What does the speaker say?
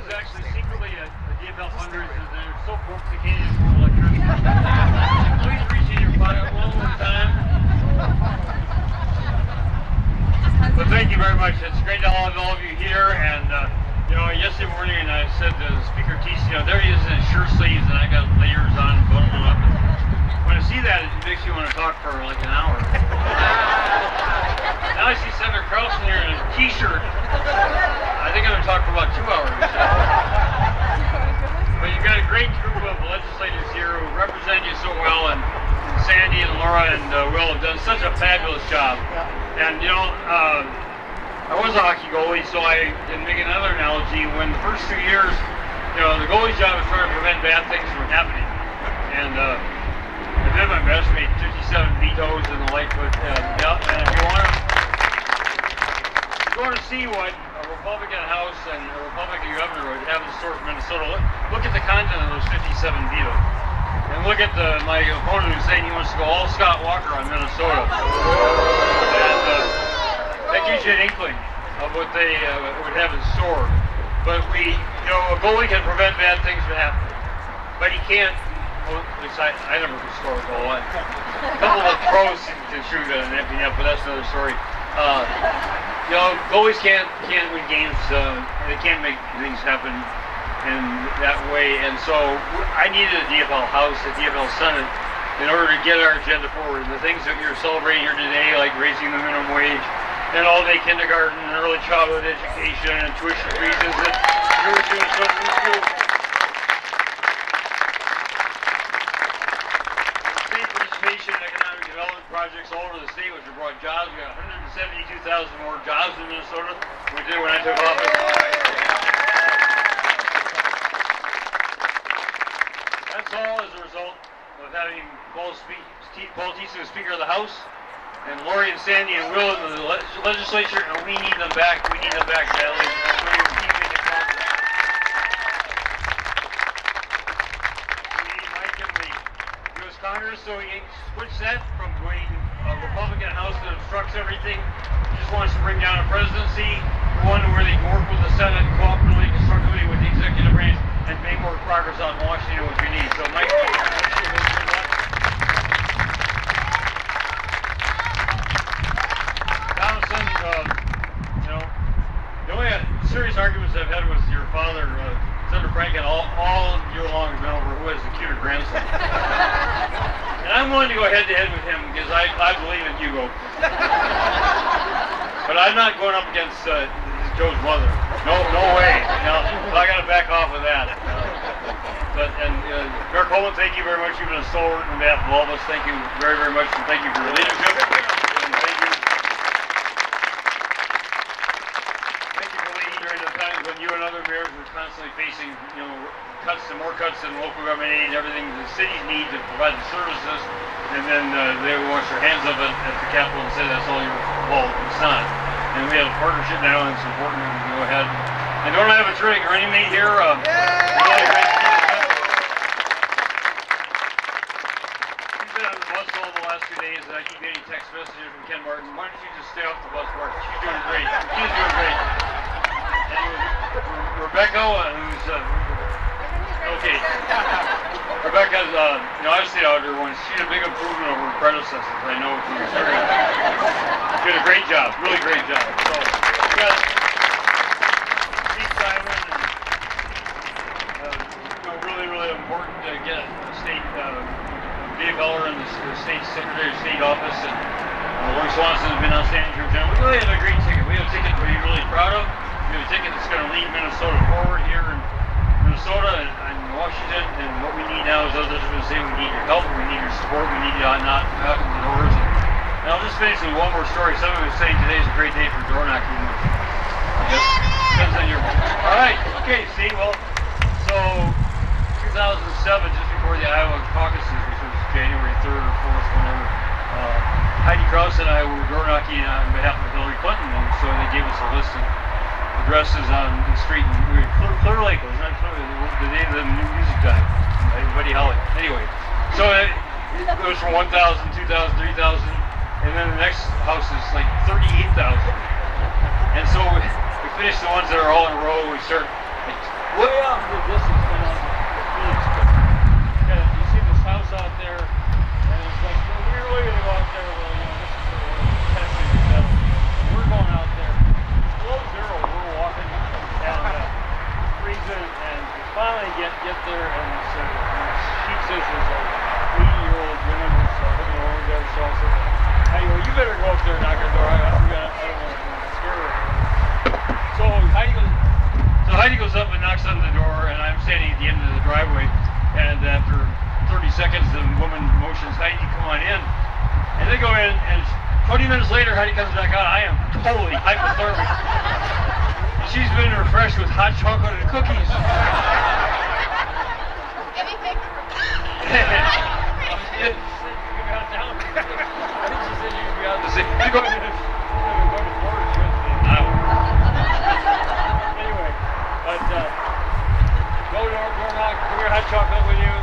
is actually secretly a DFL fundraiser. They're so broke they can't even afford electricity. Please reach in your pocket one more time. But thank you very much. It's great to have all of you here. And you know, yesterday morning I said to Speaker Teese, you know, there he is in his shirt sleeves, and I got layers on, bundled up. And when I see that, it makes you want to talk for like an hour. Now I see Senator Carlson here in a t-shirt. I think I'm going to talk for about 2 hours. But you've got a great group of legislators here who represent you so well, and Sandy and Laura and Will have done such a fabulous job. And you know, I was a hockey goalie, so I can make another analogy. When the first 2 years, you know, the goalie's job is trying to prevent bad things from happening. And I did my best, made 57 vetoes and the like, but yeah, and if you want to see what a Republican House and a Republican governor would have in store for Minnesota, look at the content of those 57 vetoes. And look at my opponent who's saying he wants to go all Scott Walker on Minnesota. And that gives you an inkling of what they would have in store. But you know, a goalie can prevent bad things from happening. But he can't, well, at least I never could score a goal. A couple of pros can shoot an empty net, but that's another story. You know, goalies can't win games, they can't make things happen in that way, and so I needed a DFL House, a DFL Senate, in order to get our agenda forward. And the things that you're celebrating here today, like raising the minimum wage, and all-day kindergarten, and early childhood education, and tuition freezes that you were doing so good. State participation and economic development projects all over the state, which have brought jobs. We got 172,000 more jobs in Minnesota than we did when I took office. That's all as a result of having Paul Teese, the Speaker of the House, and Lori and Sandy and Will in the legislature, and we need them back. We need them back badly. That's why we're keeping it going. We need Mike in the U.S. Congress so he can switch that from going a Republican House that obstructs everything. He just wants to bring down a presidency, one where they can work with the Senate cooperatively, constructively with the executive branch, and make more progress out in Washington, which we need. So, Mike, Donaldson, you know, the only serious arguments I've had with your father, Senator Franken, all year long has been over who has the cuter grandson. And I'm willing to go head-to-head with him because I believe in Hugo. But I'm not going up against Joe's mother. No way. No, I got to back off of that. Mayor Coleman, thank you very much. You've been a stalwart on behalf of all of us. Thank you very, very much, and thank you for your leadership. And thank you for leading during the times when you and other mayors were constantly facing, you know, more cuts in local government aid and everything the cities need to provide the services, and then they wash their hands of it at the Capitol and say that's all your fault. It's not. And we have a partnership now, and it's important that we go ahead. And don't I have a terrific running mate here? She's been on the bus all the last 2 days, and I keep getting text messages from Ken Martin. Why don't you just stay off the bus, Martin? She's doing great. She's doing great. And Rebecca, who's okay. Rebecca's, you know, I've stayed out here once. She's a big improvement over her predecessors. I know from experience. She did a great job, really great job. So, we got Steve Simon, and you know, really important to get a state DFLer in the state Secretary of State office, and Lori Swanson has been outstanding here. We really have a great ticket. We have a ticket to be really proud of. We have a ticket that's going to lead Minnesota forward here in Minnesota and Washington, and what we need now is others are going to say we need your help, we need your support, we need you not knocking the doors. And I'll just finish with one more story. Someone was saying today's a great day for door knocking. I guess depends on your. All right, okay. See, well, so 2007, just before the Iowa caucuses, which was January 3rd or 4th, whenever, Heidi Krause and I were door knocking on behalf of Hillary Clinton, and so they gave us a list of addresses on the street, and we were Clear Lake, wasn't that the day of the new music time? Buddy Holly. Anyway, so it goes from 1,000, 2,000, 3,000, and then the next house is like 38,000. And so we finish the ones that are all in a row. We start like way off in the distance, and on the Phoenix trip. And you see this house out there, and it's like, we're really going to go out there, well, you know, this is for testing the metal. And we're going out there, it's below zero, we're walking, and freezing, and we finally get there, and she says there's a 80-year-old woman who's living over there, so I said, hey, well, you better go up there and knock on the door. I don't want to scare her. So Heidi goes up and knocks on the door, and I'm standing at the end of the driveway, and after 30 seconds, the woman motions, Heidi, come on in. And they go in, and 20 minutes later, Heidi comes back out. I am totally hypothermic. She's been refreshed with hot chocolate and cookies. Anyway, but go door knock, bring your hot chocolate with you.